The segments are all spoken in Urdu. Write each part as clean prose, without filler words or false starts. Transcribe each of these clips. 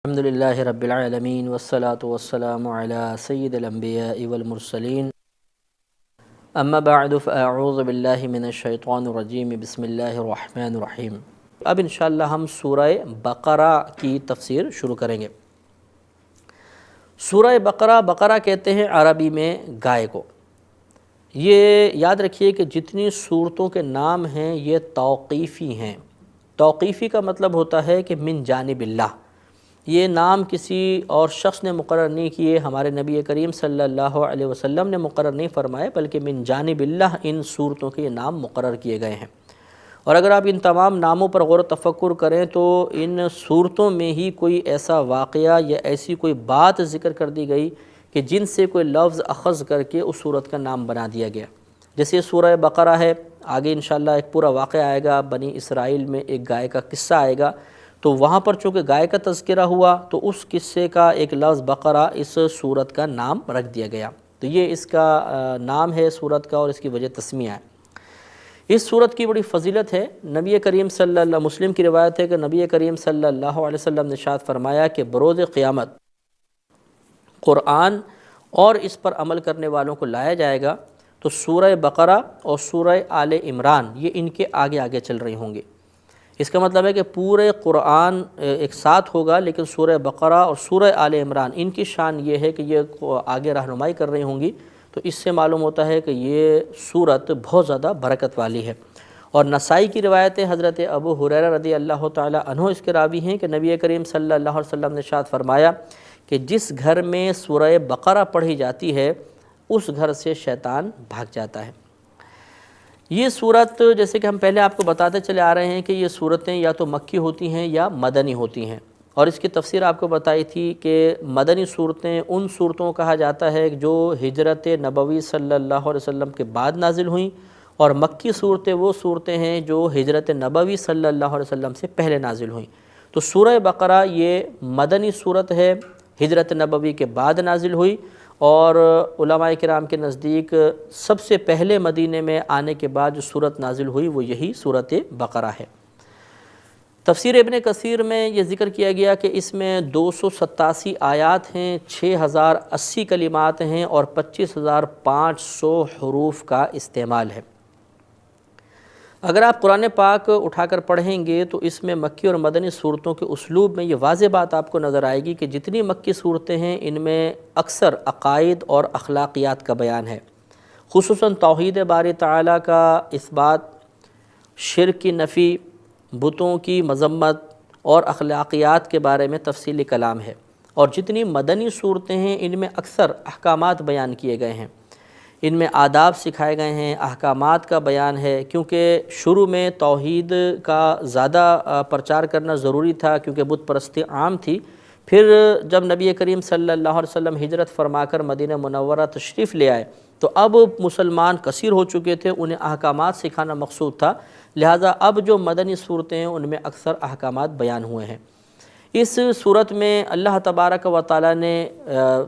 الحمدللہ رب العالمین والصلاة والسلام علی سید الانبیاء والمرسلین اما بعد فاعوذ باللہ من الشیطان الرجیم بسم اللہ الرحمن الرحیم۔ اب انشاءاللہ ہم سورہ بقرہ کی تفسیر شروع کریں گے۔ سورہ بقرہ کہتے ہیں عربی میں گائے کو۔ یہ یاد رکھیے کہ جتنی سورتوں کے نام ہیں یہ توقیفی ہیں۔ توقیفی کا مطلب ہوتا ہے کہ من جانب اللہ، یہ نام کسی اور شخص نے مقرر نہیں کیے، ہمارے نبی کریم صلی اللہ علیہ وسلم نے مقرر نہیں فرمائے، بلکہ من جانب اللہ ان صورتوں کے یہ نام مقرر کیے گئے ہیں۔ اور اگر آپ ان تمام ناموں پر غور و تفکر کریں تو ان صورتوں میں ہی کوئی ایسا واقعہ یا ایسی کوئی بات ذکر کر دی گئی کہ جن سے کوئی لفظ اخذ کر کے اس صورت کا نام بنا دیا گیا۔ جیسے سورہ بقرہ ہے، آگے انشاءاللہ ایک پورا واقعہ آئے گا، بنی اسرائیل میں ایک گائے کا قصہ آئے گا، تو وہاں پر چونکہ گائے کا تذکرہ ہوا تو اس قصے کا ایک لفظ بقرہ اس صورت کا نام رکھ دیا گیا۔ تو یہ اس کا نام ہے صورت کا اور اس کی وجہ تسمیہ ہے۔ اس صورت کی بڑی فضیلت ہے۔ نبی کریم مسلم کی روایت ہے کہ نبی کریم صلی اللہ علیہ وسلم نے ارشاد فرمایا کہ بروز قیامت قرآن اور اس پر عمل کرنے والوں کو لایا جائے گا تو سورہ بقرہ اور سورہ آل عمران یہ ان کے آگے آگے چل رہی ہوں گی۔ اس کا مطلب ہے کہ پورے قرآن ایک ساتھ ہوگا، لیکن سورہ بقرہ اور سورہ آل عمران ان کی شان یہ ہے کہ یہ آگے رہنمائی کر رہی ہوں گی۔ تو اس سے معلوم ہوتا ہے کہ یہ سورت بہت زیادہ برکت والی ہے۔ اور نسائی کی روایت ہے، حضرت ابو ہریرہ رضی اللہ تعالی عنہ اس کے راوی ہیں کہ نبی کریم صلی اللہ علیہ وسلم نے ارشاد فرمایا کہ جس گھر میں سورہ بقرہ پڑھی جاتی ہے اس گھر سے شیطان بھاگ جاتا ہے۔ یہ صورت جیسے کہ ہم پہلے آپ کو بتاتے چلے آ رہے ہیں کہ یہ صورتیں یا تو مکی ہوتی ہیں یا مدنی ہوتی ہیں، اور اس کی تفسیر آپ کو بتائی تھی کہ مدنی صورتیں ان صورتوں کو کہا جاتا ہے جو ہجرت نبوی صلی اللہ علیہ وسلم کے بعد نازل ہوئیں، اور مکی صورتیں وہ صورتیں ہیں جو ہجرت نبوی صلی اللہ علیہ وسلم سے پہلے نازل ہوئیں۔ تو سورہ بقرہ یہ مدنی صورت ہے، ہجرت نبوی کے بعد نازل ہوئی، اور علماء کرام کے نزدیک سب سے پہلے مدینے میں آنے کے بعد جو صورت نازل ہوئی وہ یہی سورت بقرہ ہے۔ تفسیر ابن کثیر میں یہ ذکر کیا گیا کہ اس میں 287 آیات ہیں، 6080 کلمات ہیں اور 25,500 حروف کا استعمال ہے۔ اگر آپ قرآن پاک اٹھا کر پڑھیں گے تو اس میں مکی اور مدنی صورتوں کے اسلوب میں یہ واضح بات آپ کو نظر آئے گی کہ جتنی مکی صورتیں ہیں ان میں اکثر عقائد اور اخلاقیات کا بیان ہے، خصوصاً توحید باری تعالیٰ کا اثبات، شرک کی نفی، بتوں کی مذمت اور اخلاقیات کے بارے میں تفصیلی کلام ہے۔ اور جتنی مدنی صورتیں ہیں ان میں اکثر احکامات بیان کیے گئے ہیں، ان میں آداب سکھائے گئے ہیں، احکامات کا بیان ہے، کیونکہ شروع میں توحید کا زیادہ پرچار کرنا ضروری تھا کیونکہ بت پرستی عام تھی۔ پھر جب نبی کریم صلی اللہ علیہ وسلم ہجرت فرما کر مدینہ منورہ تشریف لے آئے تو اب مسلمان کثیر ہو چکے تھے، انہیں احکامات سکھانا مقصود تھا، لہٰذا اب جو مدنی صورتیں ہیں ان میں اکثر احکامات بیان ہوئے ہیں۔ اس صورت میں اللہ تبارک و تعالیٰ نے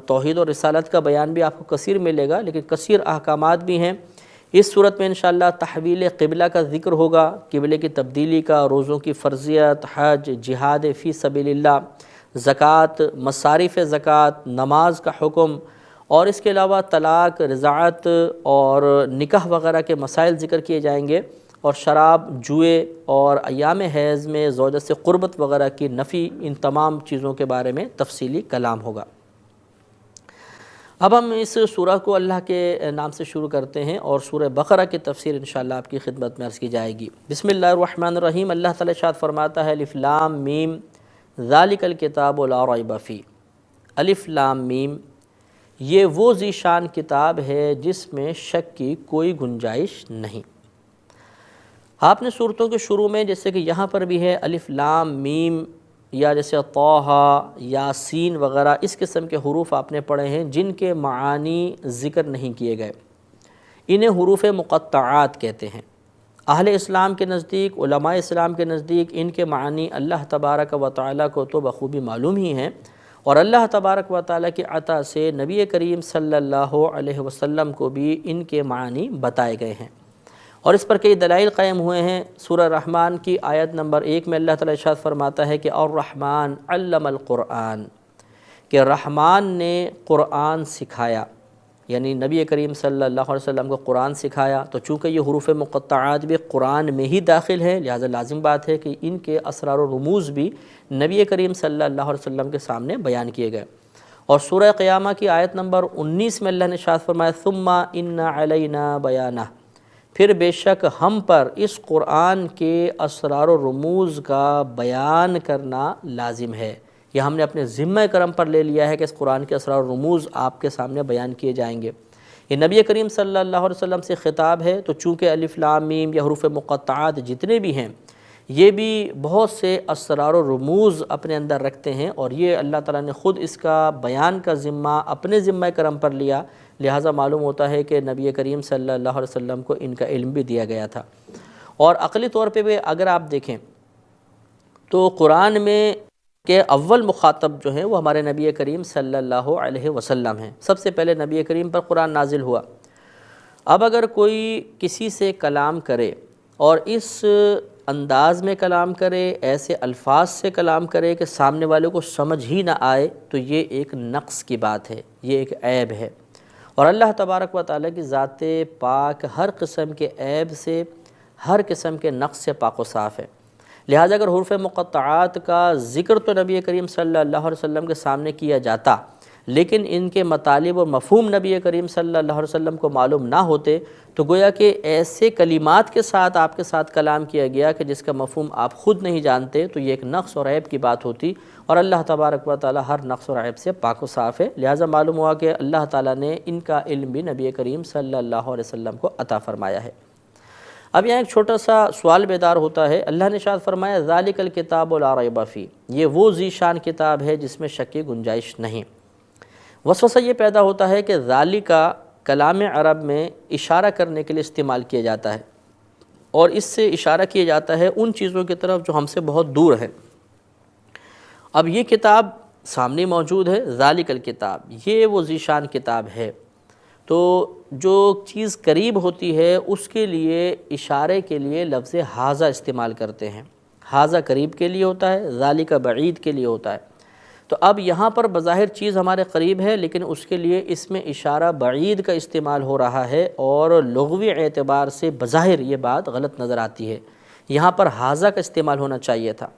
توحید و رسالت کا بیان بھی آپ کو کثیر ملے گا، لیکن کثیر احکامات بھی ہیں۔ اس صورت میں انشاءاللہ تحویل قبلہ کا ذکر ہوگا، قبلے کی تبدیلی کا، روزوں کی فرضیت، حج، جہاد فی سبیل اللہ، زکوٰۃ، مصارف زکوٰۃ، نماز کا حکم، اور اس کے علاوہ طلاق، رضاعت اور نکاح وغیرہ کے مسائل ذکر کیے جائیں گے، اور شراب، جوئے اور ایام حیض میں زوجت سے قربت وغیرہ کی نفی، ان تمام چیزوں کے بارے میں تفصیلی کلام ہوگا۔ اب ہم اس سورہ کو اللہ کے نام سے شروع کرتے ہیں اور سورہ بقرہ کی تفسیر انشاءاللہ آپ کی خدمت میں عرض کی جائے گی۔ بسم اللہ الرحمن الرحیم۔ اللہ تعالیٰ ارشاد فرماتا ہے الف لام میم ذالک الکتاب لا ریب فیہ۔ الف لام میم یہ وہ ذیشان کتاب ہے جس میں شک کی کوئی گنجائش نہیں۔ آپ نے صورتوں کے شروع میں جیسے کہ یہاں پر بھی ہے الف لام میم، یا جیسے طٰہٰ، یاسین وغیرہ اس قسم کے حروف آپ نے پڑھے ہیں جن کے معانی ذکر نہیں کیے گئے، انہیں حروف مقطعات کہتے ہیں۔ اہل اسلام کے نزدیک، علماء اسلام کے نزدیک ان کے معانی اللہ تبارک و تعالیٰ کو تو بخوبی معلوم ہی ہیں، اور اللہ تبارک و تعالیٰ کی عطا سے نبی کریم صلی اللہ علیہ وسلم کو بھی ان کے معانی بتائے گئے ہیں۔ اور اس پر کئی دلائل قائم ہوئے ہیں۔ سورہ رحمان کی آیت نمبر 1 میں اللہ تعالیٰ ارشاد فرماتا ہے کہ الرحمن علم القرآن، کہ رحمان نے قرآن سکھایا، یعنی نبی کریم صلی اللہ علیہ وسلم کو قرآن سکھایا۔ تو چونکہ یہ حروف مقطعات بھی قرآن میں ہی داخل ہے، لہذا لازم بات ہے کہ ان کے اسرار و رموز بھی نبی کریم صلی اللہ علیہ وسلم کے سامنے بیان کیے گئے۔ اور سورہ قیامہ کی آیت نمبر 19 میں اللہ نے ارشاد فرمایا ثم ان علینا بیانہ، پھر بے شک ہم پر اس قرآن کے اسرار و رموز کا بیان کرنا لازم ہے۔ یہ ہم نے اپنے ذمہ کرم پر لے لیا ہے کہ اس قرآن کے اسرار و رموز آپ کے سامنے بیان کیے جائیں گے۔ یہ نبی کریم صلی اللہ علیہ وسلم سے خطاب ہے، تو چونکہ الف لام میم یا حروف مقطعات جتنے بھی ہیں یہ بھی بہت سے اسرار و رموز اپنے اندر رکھتے ہیں، اور یہ اللہ تعالیٰ نے خود اس کا بیان کا ذمہ اپنے ذمہ کرم پر لیا، لہٰذا معلوم ہوتا ہے کہ نبی کریم صلی اللہ علیہ وسلم کو ان کا علم بھی دیا گیا تھا۔ اور عقلی طور پہ بھی اگر آپ دیکھیں تو قرآن میں کہ اول مخاطب جو ہیں وہ ہمارے نبی کریم صلی اللہ علیہ وسلم ہیں۔ سب سے پہلے نبی کریم پر قرآن نازل ہوا۔ اب اگر کوئی کسی سے کلام کرے اور اس انداز میں کلام کرے، ایسے الفاظ سے کلام کرے کہ سامنے والے کو سمجھ ہی نہ آئے، تو یہ ایک نقص کی بات ہے، یہ ایک عیب ہے۔ اور اللہ تبارک و تعالیٰ کی ذات پاک ہر قسم کے عیب سے، ہر قسم کے نقص سے پاک و صاف ہے۔ لہٰذا اگر حروف مقطعات کا ذکر تو نبی کریم صلی اللہ علیہ وسلم کے سامنے کیا جاتا، لیکن ان کے مطالب و مفہوم نبی کریم صلی اللہ علیہ وسلم کو معلوم نہ ہوتے، تو گویا کہ ایسے کلمات کے ساتھ آپ کے ساتھ کلام کیا گیا کہ جس کا مفہوم آپ خود نہیں جانتے، تو یہ ایک نقص اور عیب کی بات ہوتی، اور اللہ تبارک و تعالی ہر نقص اور عیب سے پاک و صاف ہے۔ لہٰذا معلوم ہوا کہ اللہ تعالیٰ نے ان کا علم بھی نبی کریم صلی اللہ علیہ وسلم کو عطا فرمایا ہے۔ اب یہاں ایک چھوٹا سا سوال بیدار ہوتا ہے۔ اللہ نے ارشاد فرمایا ذالک الکتاب لا ریب فیہ، یہ وہ ذی شان کتاب ہے جس میں شک کی گنجائش نہیں۔ وسوسہ یہ پیدا ہوتا ہے کہ ذالک کلام عرب میں اشارہ کرنے کے لیے استعمال کیا جاتا ہے، اور اس سے اشارہ کیا جاتا ہے ان چیزوں کی طرف جو ہم سے بہت دور ہے۔ اب یہ کتاب سامنے موجود ہے، ذالک الکتاب، یہ وہ ذی شان کتاب ہے، تو جو چیز قریب ہوتی ہے اس کے لیے اشارے کے لیے لفظ ھذا استعمال کرتے ہیں۔ ھذا قریب کے لیے ہوتا ہے، ذالک بعید کے لیے ہوتا ہے۔ تو اب یہاں پر بظاہر چیز ہمارے قریب ہے، لیکن اس کے لیے اس میں اشارہ بعید کا استعمال ہو رہا ہے، اور لغوی اعتبار سے بظاہر یہ بات غلط نظر آتی ہے۔ یہاں پر ھذا کا استعمال ہونا چاہیے تھا۔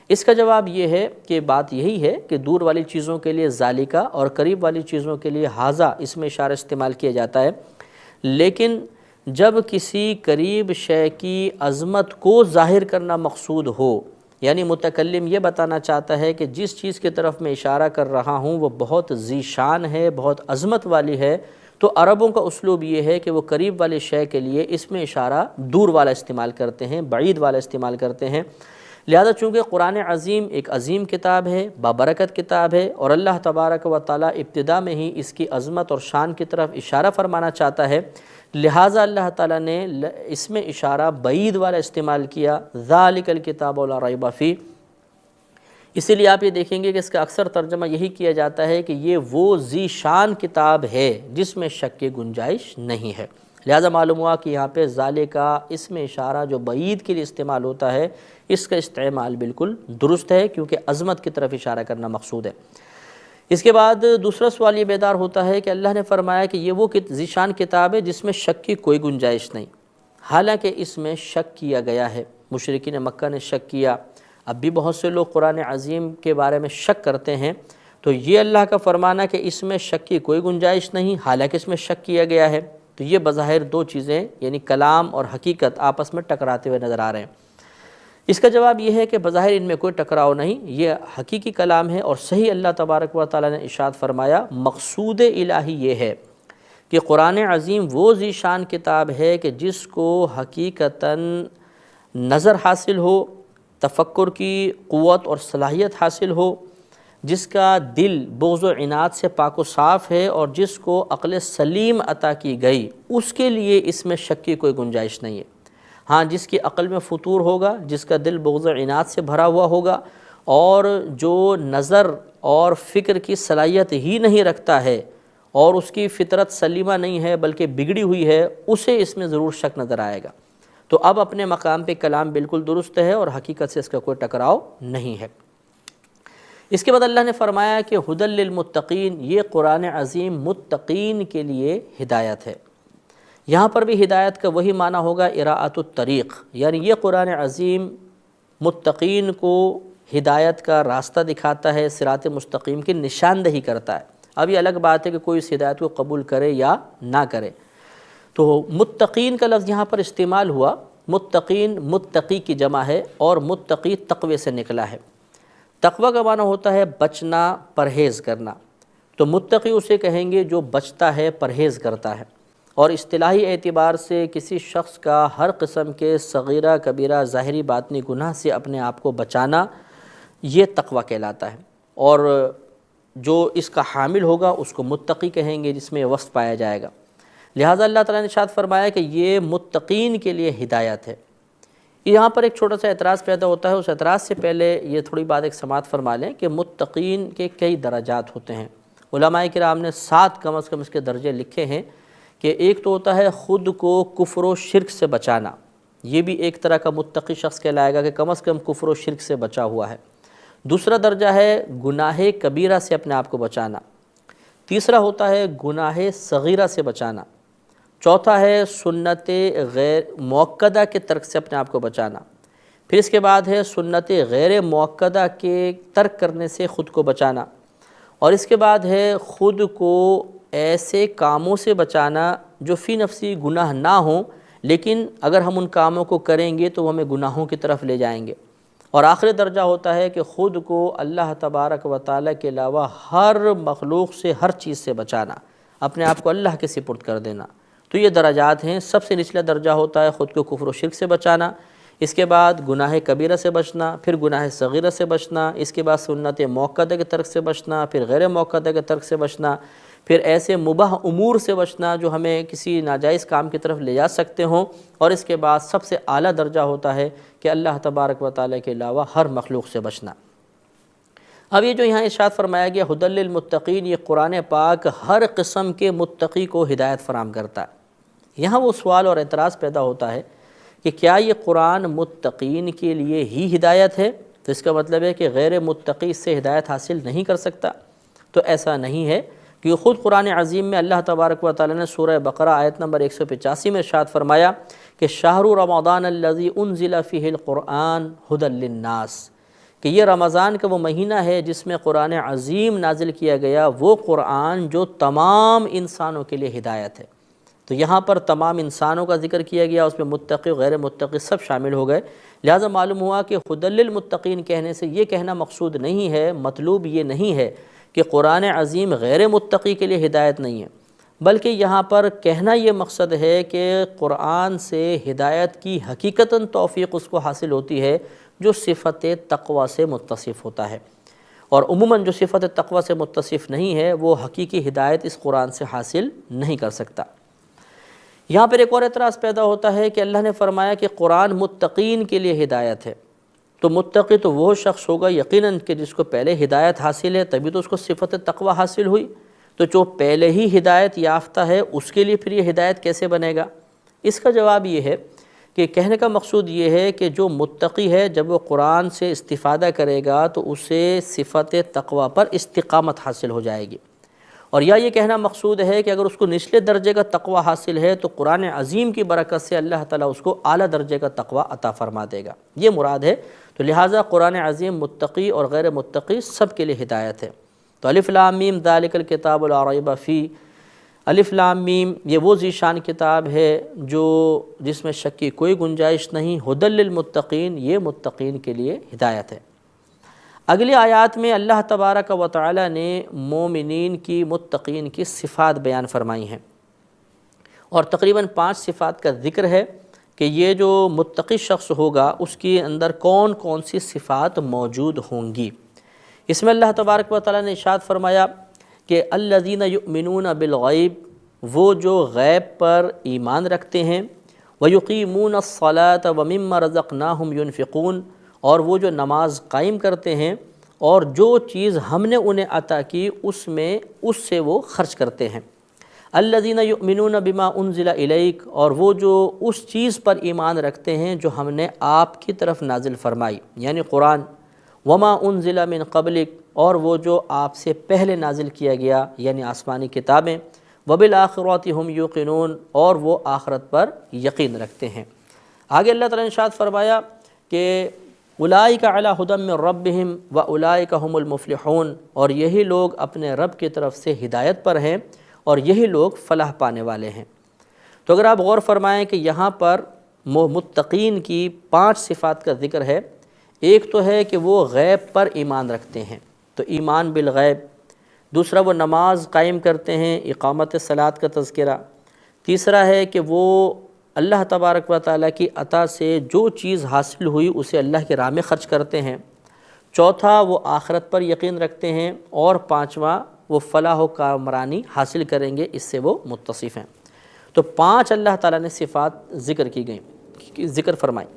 اس کا جواب یہ ہے کہ بات یہی ہے کہ دور والی چیزوں کے لیے ذالکہ اور قریب والی چیزوں کے لیے ھذا اس میں اشارہ استعمال کیا جاتا ہے، لیکن جب کسی قریب شے کی عظمت کو ظاہر کرنا مقصود ہو، یعنی متکلم یہ بتانا چاہتا ہے کہ جس چیز کی طرف میں اشارہ کر رہا ہوں وہ بہت ذی شان ہے، بہت عظمت والی ہے، تو عربوں کا اسلوب یہ ہے کہ وہ قریب والے شے کے لیے اس میں اشارہ دور والا استعمال کرتے ہیں، بعید والا استعمال کرتے ہیں۔ لہذا چونکہ قرآن عظیم ایک عظیم کتاب ہے، بابرکت کتاب ہے، اور اللہ تبارک و تعالیٰ ابتدا میں ہی اس کی عظمت اور شان کی طرف اشارہ فرمانا چاہتا ہے، لہٰذا اللہ تعالیٰ نے اس میں اشارہ بعید والا استعمال کیا، ذالک الکتاب لا ریب فیہ۔ اسی لیے آپ یہ دیکھیں گے کہ اس کا اکثر ترجمہ یہی کیا جاتا ہے کہ یہ وہ ذی شان کتاب ہے جس میں شک کی گنجائش نہیں ہے۔ لہذا معلوم ہوا کہ یہاں پہ ذالکہ اس میں اشارہ جو بعید کے لیے استعمال ہوتا ہے، اس کا استعمال بالکل درست ہے، کیونکہ عظمت کی طرف اشارہ کرنا مقصود ہے۔ اس کے بعد دوسرا سوال یہ بیدار ہوتا ہے کہ اللہ نے فرمایا کہ یہ وہ ذی شان کتاب ہے جس میں شک کی کوئی گنجائش نہیں، حالانکہ اس میں شک کیا گیا ہے۔ مشرکین مکہ نے شک کیا، اب بھی بہت سے لوگ قرآن عظیم کے بارے میں شک کرتے ہیں، تو یہ اللہ کا فرمانا کہ اس میں شک کی کوئی گنجائش نہیں حالانکہ اس میں شک کیا گیا ہے، تو یہ بظاہر دو چیزیں یعنی کلام اور حقیقت آپس میں ٹکراتے ہوئے نظر آ رہے ہیں۔ اس کا جواب یہ ہے کہ بظاہر ان میں کوئی ٹکراؤ نہیں، یہ حقیقی کلام ہے، اور صحیح اللہ تبارک و تعالیٰ نے ارشاد فرمایا مقصود الہی یہ ہے کہ قرآن عظیم وہ ذی شان کتاب ہے کہ جس کو حقیقتاً نظر حاصل ہو، تفکر کی قوت اور صلاحیت حاصل ہو، جس کا دل بغض و عناد سے پاک و صاف ہے، اور جس کو عقل سلیم عطا کی گئی، اس کے لیے اس میں شک کی کوئی گنجائش نہیں ہے۔ ہاں، جس کی عقل میں فطور ہوگا، جس کا دل بغض و عناد سے بھرا ہوا ہوگا، اور جو نظر اور فکر کی صلاحیت ہی نہیں رکھتا ہے، اور اس کی فطرت سلیمہ نہیں ہے بلکہ بگڑی ہوئی ہے، اسے اس میں ضرور شک نظر آئے گا۔ تو اب اپنے مقام پہ کلام بالکل درست ہے اور حقیقت سے اس کا کوئی ٹکراؤ نہیں ہے۔ اس کے بعد اللہ نے فرمایا کہ ھدی للمتقین، یہ قرآن عظیم متقین کے لیے ہدایت ہے۔ یہاں پر بھی ہدایت کا وہی معنی ہوگا اراءۃ الطریق، یعنی یہ قرآن عظیم متقین کو ہدایت کا راستہ دکھاتا ہے، صراط مستقیم کی نشاندہی کرتا ہے۔ اب یہ الگ بات ہے کہ کوئی اس ہدایت کو قبول کرے یا نہ کرے۔ تو متقین کا لفظ یہاں پر استعمال ہوا، متقین متقی کی جمع ہے اور متقی تقوی سے نکلا ہے۔ تقوی کا معنی ہوتا ہے بچنا، پرہیز کرنا، تو متقی اسے کہیں گے جو بچتا ہے، پرہیز کرتا ہے۔ اور اصطلاحی اعتبار سے کسی شخص کا ہر قسم کے صغیرہ کبیرہ ظاہری باطنی گناہ سے اپنے آپ کو بچانا، یہ تقوی کہلاتا ہے۔ اور جو اس کا حامل ہوگا اس کو متقی کہیں گے، جس میں یہ وصف پایا جائے گا۔ لہٰذا اللہ تعالیٰ نے ارشاد فرمایا کہ یہ متقین کے لیے ہدایت ہے۔ یہاں پر ایک چھوٹا سا اعتراض پیدا ہوتا ہے، اس اعتراض سے پہلے یہ تھوڑی بات ایک سماعت فرما لیں کہ متقین کے کئی درجات ہوتے ہیں۔ علماء کرام نے 7 کم از کم اس کے درجے لکھے ہیں کہ ایک تو ہوتا ہے خود کو کفر و شرک سے بچانا، یہ بھی ایک طرح کا متقی شخص کہلائے گا کہ کم از کم کفر و شرک سے بچا ہوا ہے۔ دوسرا درجہ ہے گناہ کبیرہ سے اپنے آپ کو بچانا۔ تیسرا ہوتا ہے گناہ صغیرہ سے بچانا۔ چوتھا ہے سنت غیر مؤکدہ کے ترک سے اپنے آپ کو بچانا۔ پھر اس کے بعد ہے سنت غیر مؤکدہ کے ترک کرنے سے خود کو بچانا۔ اور اس کے بعد ہے خود کو ایسے کاموں سے بچانا جو فی نفسی گناہ نہ ہوں، لیکن اگر ہم ان کاموں کو کریں گے تو وہ ہمیں گناہوں کی طرف لے جائیں گے۔ اور آخری درجہ ہوتا ہے کہ خود کو اللہ تبارک و تعالیٰ کے علاوہ ہر مخلوق سے، ہر چیز سے بچانا، اپنے آپ کو اللہ کے سپرد کر دینا۔ تو یہ درجات ہیں۔ سب سے نچلا درجہ ہوتا ہے خود کو کفر و شرک سے بچانا، اس کے بعد گناہ کبیرہ سے بچنا، پھر گناہ صغیرہ سے بچنا، اس کے بعد سنت مؤکدہ کے ترک سے بچنا، پھر غیر مؤکدہ کے ترک سے بچنا، پھر ایسے مباح امور سے بچنا جو ہمیں کسی ناجائز کام کی طرف لے جا سکتے ہوں، اور اس کے بعد سب سے اعلیٰ درجہ ہوتا ہے کہ اللہ تبارک و تعالیٰ کے علاوہ ہر مخلوق سے بچنا۔ اب یہ جو یہاں ارشاد فرمایا گیا ھدی للمتقین، یہ قرآن پاک ہر قسم کے متقی کو ہدایت فراہم کرتا ہے۔ یہاں وہ سوال اور اعتراض پیدا ہوتا ہے کہ کیا یہ قرآن متقین کے لیے ہی ہدایت ہے؟ تو اس کا مطلب ہے کہ غیر متقی اس سے ہدایت حاصل نہیں کر سکتا؟ تو ایسا نہیں ہے، کہ خود قرآن عظیم میں اللہ تبارک و تعالیٰ نے سورہ بقرہ آیت نمبر 185 میں ارشاد فرمایا کہ شہر رمضان الذی انزل فیہ القرآن ھدی للناس، کہ یہ رمضان کا وہ مہینہ ہے جس میں قرآن عظیم نازل کیا گیا، وہ قرآن جو تمام انسانوں کے لیے ہدایت ہے۔ تو یہاں پر تمام انسانوں کا ذکر کیا گیا، اس میں متقی غیر متقی سب شامل ہو گئے۔ لہٰذا معلوم ہوا کہ ھدی للمتقین کہنے سے یہ کہنا مقصود نہیں ہے، مطلوب یہ نہیں ہے کہ قرآن عظیم غیر متقی کے لیے ہدایت نہیں ہے، بلکہ یہاں پر کہنا یہ مقصد ہے کہ قرآن سے ہدایت کی حقیقتاً توفیق اس کو حاصل ہوتی ہے جو صفت تقوی سے متصف ہوتا ہے، اور عموماً جو صفت تقوی سے متصف نہیں ہے وہ حقیقی ہدایت اس قرآن سے حاصل نہیں کر سکتا۔ یہاں پر ایک اور اعتراض پیدا ہوتا ہے کہ اللہ نے فرمایا کہ قرآن متقین کے لیے ہدایت ہے، تو متقی تو وہ شخص ہوگا یقیناً کہ جس کو پہلے ہدایت حاصل ہے، تبھی تو اس کو صفت تقوی حاصل ہوئی۔ تو جو پہلے ہی ہدایت یافتہ ہے اس کے لیے پھر یہ ہدایت کیسے بنے گا؟ اس کا جواب یہ ہے کہ کہنے کا مقصود یہ ہے کہ جو متقی ہے جب وہ قرآن سے استفادہ کرے گا تو اسے صفت تقوی پر استقامت حاصل ہو جائے گی، اور یا یہ کہنا مقصود ہے کہ اگر اس کو نچلے درجے کا تقوی حاصل ہے تو قرآن عظیم کی برکت سے اللہ تعالیٰ اس کو اعلیٰ درجے کا تقوی عطا فرما دے گا، یہ مراد ہے۔ تو لہٰذا قرآن عظیم متقی اور غیر متقی سب کے لیے ہدایت ہے۔ تو الف لام میم ذالک الکتاب لا ریب فیہ، الف لام میم یہ وہ ذیشان کتاب ہے جس میں شک کی کوئی گنجائش نہیں، ھدی للمتقین، یہ متقین کے لیے ہدایت ہے۔ اگلی آیات میں اللہ تبارک و تعالی نے مومنین کی، متقین کی صفات بیان فرمائی ہیں، اور تقریباً 5 صفات کا ذکر ہے کہ یہ جو متقی شخص ہوگا اس کے اندر کون کون سی صفات موجود ہوں گی۔ اس میں اللہ تبارک و تعالی نے ارشاد فرمایا کہ الذین یؤمنون بالغیب، وہ جو غیب پر ایمان رکھتے ہیں، ویقیمون الصلاۃ ومما رزقناہم ینفقون، اور وہ جو نماز قائم کرتے ہیں اور جو چیز ہم نے انہیں عطا کی اس سے وہ خرچ کرتے ہیں۔ الذین یؤمنون بما انزل الیک، اور وہ جو اس چیز پر ایمان رکھتے ہیں جو ہم نے آپ کی طرف نازل فرمائی یعنی قرآن، وما انزل من قبلک، اور وہ جو آپ سے پہلے نازل کیا گیا یعنی آسمانی کتابیں، وبالآخرۃ ھم یوقنون، اور وہ آخرت پر یقین رکھتے ہیں۔ آگے اللہ تعالیٰ نے ارشاد فرمایا کہ اولئک علی ھدی من ربہم واولئک ھم المفلحون، اور یہی لوگ اپنے رب کی طرف سے ہدایت پر ہیں اور یہی لوگ فلاح پانے والے ہیں۔ تو اگر آپ غور فرمائیں کہ یہاں پر متقین کی 5 صفات کا ذکر ہے۔ ایک تو ہے کہ وہ غیب پر ایمان رکھتے ہیں، تو ایمان بالغیب۔ دوسرا وہ نماز قائم کرتے ہیں، اقامت صلاۃ کا تذکرہ۔ تیسرا ہے کہ وہ اللہ تبارک و تعالیٰ کی عطا سے جو چیز حاصل ہوئی اسے اللہ کی راہ میں خرچ کرتے ہیں۔ چوتھا وہ آخرت پر یقین رکھتے ہیں، اور پانچواں وہ فلاح و کامرانی حاصل کریں گے، اس سے وہ متصف ہیں۔ تو 5 اللہ تعالیٰ نے صفات ذکر فرمائی۔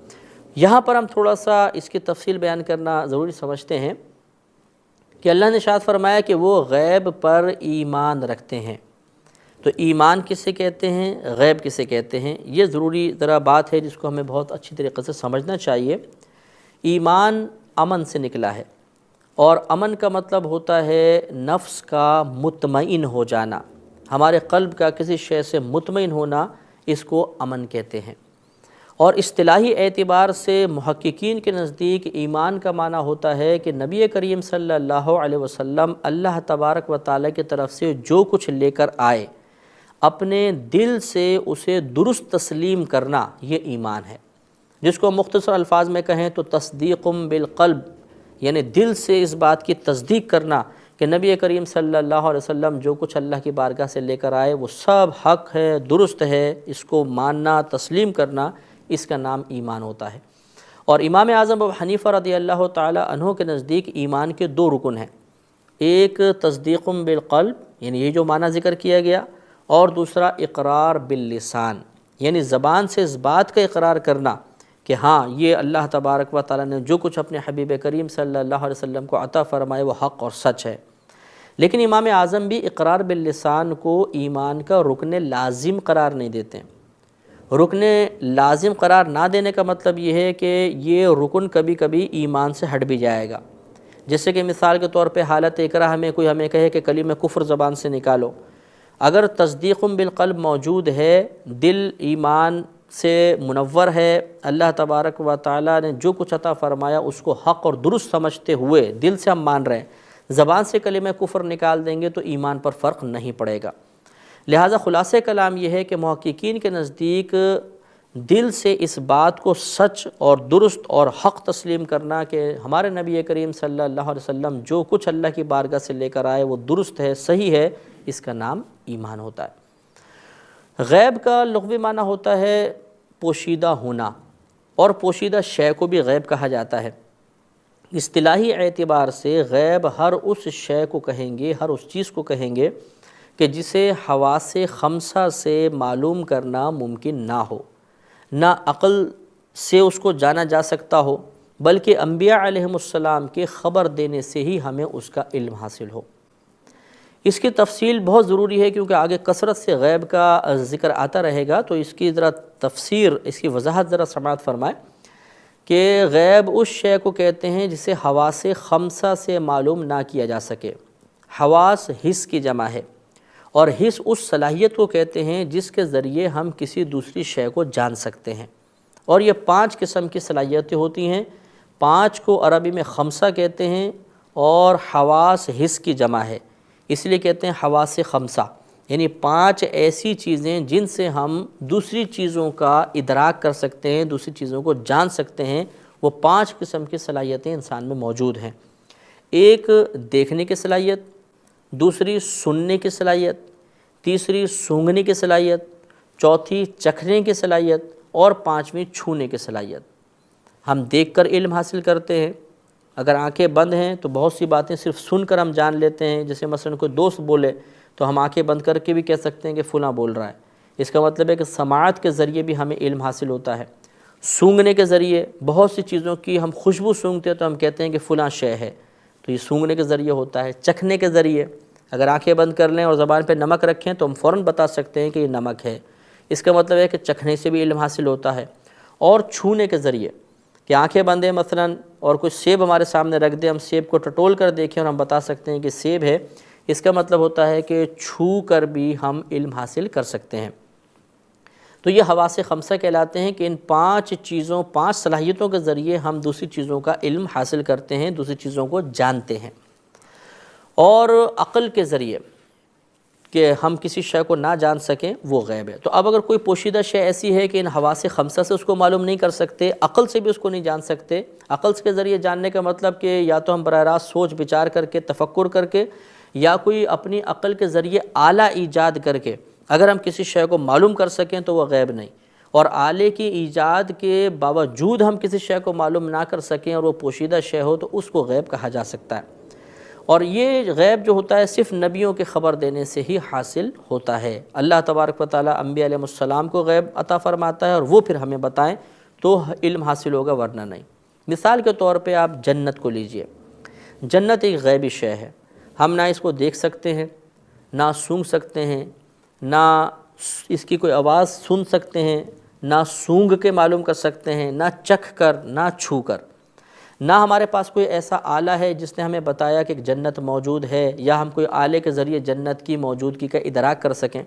یہاں پر ہم تھوڑا سا اس کی تفصیل بیان کرنا ضروری سمجھتے ہیں کہ اللہ نے ارشاد فرمایا کہ وہ غیب پر ایمان رکھتے ہیں۔ تو ایمان کسے کہتے ہیں، غیب کسے کہتے ہیں، یہ ضروری ذرا بات ہے جس کو ہمیں بہت اچھی طریقے سے سمجھنا چاہیے۔ ایمان امن سے نکلا ہے، اور امن کا مطلب ہوتا ہے نفس کا مطمئن ہو جانا، ہمارے قلب کا کسی شے سے مطمئن ہونا، اس کو امن کہتے ہیں۔ اور اصطلاحی اعتبار سے محققین کے نزدیک ایمان کا معنی ہوتا ہے کہ نبی کریم صلی اللہ علیہ وسلم اللہ تبارک و تعالیٰ کی طرف سے جو کچھ لے کر آئے، اپنے دل سے اسے درست تسلیم کرنا، یہ ایمان ہے۔ جس کو مختصر الفاظ میں کہیں تو تصدیق بالقلب، یعنی دل سے اس بات کی تصدیق کرنا کہ نبی کریم صلی اللہ علیہ وسلم جو کچھ اللہ کی بارگاہ سے لے کر آئے وہ سب حق ہے، درست ہے، اس کو ماننا، تسلیم کرنا، اس کا نام ایمان ہوتا ہے۔ اور امام اعظم ابو حنیفہ رضی اللہ تعالی عنہ کے نزدیک ایمان کے 2 رکن ہیں، ایک تصدیق بالقلب یعنی یہ جو معنی ذکر کیا گیا، اور دوسرا اقرار باللسان یعنی زبان سے اس بات کا اقرار کرنا کہ ہاں یہ اللہ تبارک و تعالیٰ نے جو کچھ اپنے حبیب کریم صلی اللہ علیہ وسلم کو عطا فرمائے وہ حق اور سچ ہے۔ لیکن امام اعظم بھی اقرار باللسان کو ایمان کا رکن لازم قرار نہیں دیتے۔ رکن لازم قرار نہ دینے کا مطلب یہ ہے کہ یہ رکن کبھی کبھی ایمان سے ہٹ بھی جائے گا۔ جیسے کہ مثال کے طور پہ حالت اکراہ میں کوئی ہمیں کہے کہ کلمہ کفر زبان سے نکالو، اگر تصدیق بالقلب موجود ہے، دل ایمان سے منور ہے، اللہ تبارک و تعالیٰ نے جو کچھ عطا فرمایا اس کو حق اور درست سمجھتے ہوئے دل سے ہم مان رہے ہیں، زبان سے کلمہ کفر نکال دیں گے تو ایمان پر فرق نہیں پڑے گا۔ لہٰذا خلاصہ کلام یہ ہے کہ محققین کے نزدیک دل سے اس بات کو سچ اور درست اور حق تسلیم کرنا کہ ہمارے نبی کریم صلی اللہ علیہ وسلم جو کچھ اللہ کی بارگاہ سے لے کر آئے وہ درست ہے، صحیح ہے، اس کا نام ایمان ہوتا ہے۔ غیب کا لغوی معنی ہوتا ہے پوشیدہ ہونا، اور پوشیدہ شے کو بھی غیب کہا جاتا ہے۔ اصطلاحی اعتبار سے غیب ہر اس شے کو کہیں گے، ہر اس چیز کو کہیں گے کہ جسے حواس خمسہ سے معلوم کرنا ممکن نہ ہو، نہ عقل سے اس کو جانا جا سکتا ہو، بلکہ انبیاء علیہم السلام کے خبر دینے سے ہی ہمیں اس کا علم حاصل ہو۔ اس کی تفصیل بہت ضروری ہے کیونکہ آگے کثرت سے غیب کا ذکر آتا رہے گا، تو اس کی ذرا تفسیر، اس کی وضاحت ذرا سماعت فرمائیں کہ غیب اس شے کو کہتے ہیں جسے حواس خمسہ سے معلوم نہ کیا جا سکے۔ حواس حس کی جمع ہے، اور حس اس صلاحیت کو کہتے ہیں جس کے ذریعے ہم کسی دوسری شے کو جان سکتے ہیں، اور یہ 5 قسم کی صلاحیتیں ہوتی ہیں۔ 5 کو عربی میں خمسہ کہتے ہیں، اور حواس حس کی جمع ہے، اس لیے کہتے ہیں حواس خمسہ، یعنی 5 ایسی چیزیں جن سے ہم دوسری چیزوں کا ادراک کر سکتے ہیں، دوسری چیزوں کو جان سکتے ہیں۔ وہ 5 قسم کی صلاحیتیں انسان میں موجود ہیں۔ ایک دیکھنے کی صلاحیت، دوسری سننے کی صلاحیت، تیسری سونگھنے کی صلاحیت، چوتھی چکھنے کی صلاحیت، اور 5ویں چھونے کی صلاحیت۔ ہم دیکھ کر علم حاصل کرتے ہیں، اگر آنکھیں بند ہیں تو بہت سی باتیں صرف سن کر ہم جان لیتے ہیں، جیسے مثلا کوئی دوست بولے تو ہم آنکھیں بند کر کے بھی کہہ سکتے ہیں کہ فلاں بول رہا ہے۔ اس کا مطلب ہے کہ سماعت کے ذریعے بھی ہمیں علم حاصل ہوتا ہے۔ سونگھنے کے ذریعے بہت سی چیزوں کی ہم خوشبو سونگھتے ہیں تو ہم کہتے ہیں کہ فلاں شے ہے، تو یہ سونگھنے کے ذریعے ہوتا ہے۔ چکھنے کے ذریعے اگر آنکھیں بند کر لیں اور زبان پہ نمک رکھیں تو ہم فوراً بتا سکتے ہیں کہ یہ نمک ہے۔ اس کا مطلب ہے کہ چکھنے سے بھی علم حاصل ہوتا ہے، اور چھونے کے ذریعے، کہ آنکھیں بند ہیں مثلاً اور کوئی سیب ہمارے سامنے رکھ دیں، ہم سیب کو ٹٹول کر دیکھیں اور ہم بتا سکتے ہیں کہ سیب ہے۔ اس کا مطلب ہوتا ہے کہ چھو کر بھی ہم علم حاصل کر سکتے ہیں۔ تو یہ حواس خمسہ کہلاتے ہیں کہ ان 5 چیزوں، 5 صلاحیتوں کے ذریعے ہم دوسری چیزوں کا علم حاصل کرتے ہیں، دوسری چیزوں کو جانتے ہیں۔ اور عقل کے ذریعے کہ ہم کسی شے کو نہ جان سکیں، وہ غیب ہے۔ تو اب اگر کوئی پوشیدہ شے ایسی ہے کہ ان حواس خمسہ سے اس کو معلوم نہیں کر سکتے، عقل سے بھی اس کو نہیں جان سکتے، عقل کے ذریعے جاننے کا مطلب کہ یا تو ہم براہ راست سوچ بچار کر کے، تفکر کر کے، یا کوئی اپنی عقل کے ذریعے آلہ ایجاد کر کے اگر ہم کسی شے کو معلوم کر سکیں تو وہ غیب نہیں، اور آلے کی ایجاد کے باوجود ہم کسی شے کو معلوم نہ کر سکیں اور وہ پوشیدہ شے ہو تو اس کو غیب کہا جا سکتا ہے۔ اور یہ غیب جو ہوتا ہے صرف نبیوں کے خبر دینے سے ہی حاصل ہوتا ہے۔ اللہ تبارک و تعالیٰ انبیاء علیہ السلام کو غیب عطا فرماتا ہے اور وہ پھر ہمیں بتائیں تو علم حاصل ہوگا، ورنہ نہیں۔ مثال کے طور پہ آپ جنت کو لیجئے۔ جنت ایک غیبی شے ہے، ہم نہ اس کو دیکھ سکتے ہیں، نہ سونگھ سکتے ہیں، نہ اس کی کوئی آواز سن سکتے ہیں، نہ سونگھ کے معلوم کر سکتے ہیں، نہ چکھ کر، نہ چھو کر۔ نہ ہمارے پاس کوئی ایسا آلہ ہے جس نے ہمیں بتایا کہ ایک جنت موجود ہے، یا ہم کوئی آلے کے ذریعے جنت کی موجودگی کا ادراک کر سکیں،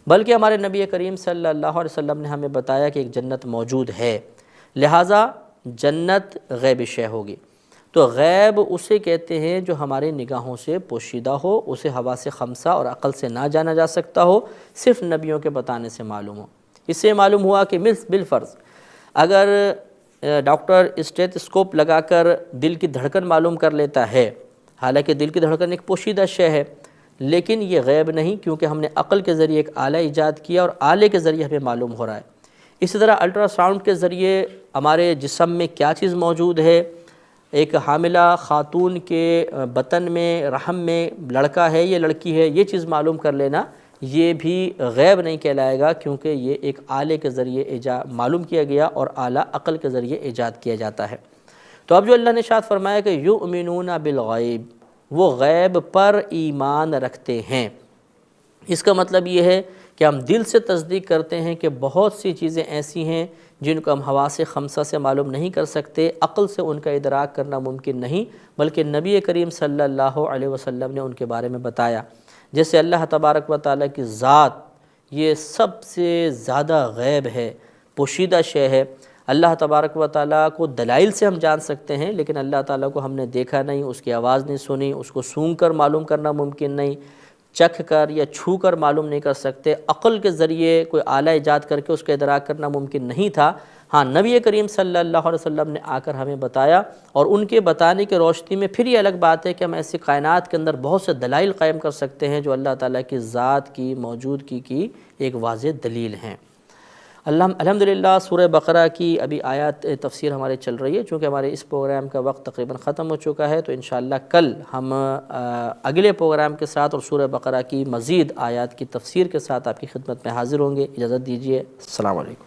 بلکہ ہمارے نبی کریم صلی اللہ علیہ وسلم نے ہمیں بتایا کہ ایک جنت موجود ہے، لہٰذا جنت غیبی شے ہوگی۔ تو غیب اسے کہتے ہیں جو ہمارے نگاہوں سے پوشیدہ ہو، اسے حواس خمسہ اور عقل سے نہ جانا جا سکتا ہو، صرف نبیوں کے بتانے سے معلوم ہو۔ اس سے معلوم ہوا کہ بالفرض اگر ڈاکٹر اسٹیتھوسکوپ لگا کر دل کی دھڑکن معلوم کر لیتا ہے، حالانکہ دل کی دھڑکن ایک پوشیدہ شے ہے، لیکن یہ غیب نہیں، کیونکہ ہم نے عقل کے ذریعے ایک آلہ ایجاد کیا اور آلے کے ذریعے ہمیں معلوم ہو رہا ہے۔ اسی طرح الٹرا ساؤنڈ کے ذریعے ہمارے جسم میں کیا چیز موجود ہے، ایک حاملہ خاتون کے بطن میں، رحم میں لڑکا ہے یا لڑکی ہے، یہ چیز معلوم کر لینا، یہ بھی غیب نہیں کہلائے گا، کیونکہ یہ ایک آلے کے ذریعے معلوم کیا گیا اور آلہ عقل کے ذریعے ایجاد کیا جاتا ہے۔ تو اب جو اللہ نے ارشاد فرمایا کہ یؤمنون بالغیب، وہ غیب پر ایمان رکھتے ہیں، اس کا مطلب یہ ہے کہ ہم دل سے تصدیق کرتے ہیں کہ بہت سی چیزیں ایسی ہیں جن کو ہم حواس خمسہ سے معلوم نہیں کر سکتے، عقل سے ان کا ادراک کرنا ممکن نہیں، بلکہ نبی کریم صلی اللہ علیہ وسلم نے ان کے بارے میں بتایا۔ جیسے اللہ تبارک و تعالیٰ کی ذات، یہ سب سے زیادہ غیب ہے، پوشیدہ شے ہے۔ اللہ تبارک و تعالیٰ کو دلائل سے ہم جان سکتے ہیں، لیکن اللہ تعالیٰ کو ہم نے دیکھا نہیں، اس کی آواز نہیں سنی، اس کو سونگھ کر معلوم کرنا ممکن نہیں، چکھ کر یا چھو کر معلوم نہیں کر سکتے، عقل کے ذریعے کوئی آلہ ایجاد کر کے اس کا ادراک کرنا ممکن نہیں تھا۔ ہاں، نبی کریم صلی اللہ علیہ وسلم نے آ کر ہمیں بتایا، اور ان کے بتانے کی روشنی میں پھر یہ الگ بات ہے کہ ہم ایسی کائنات کے اندر بہت سے دلائل قائم کر سکتے ہیں جو اللہ تعالیٰ کی ذات کی موجودگی کی ایک واضح دلیل ہیں۔ الحمدللہ سورہ بقرہ کی ابھی آیات تفسیر ہمارے چل رہی ہے، چونکہ ہمارے اس پروگرام کا وقت تقریباً ختم ہو چکا ہے، تو انشاءاللہ کل ہم اگلے پروگرام کے ساتھ اور سورہ بقرہ کی مزید آیات کی تفسیر کے ساتھ آپ کی خدمت میں حاضر ہوں گے۔ اجازت دیجیے، السلام علیکم۔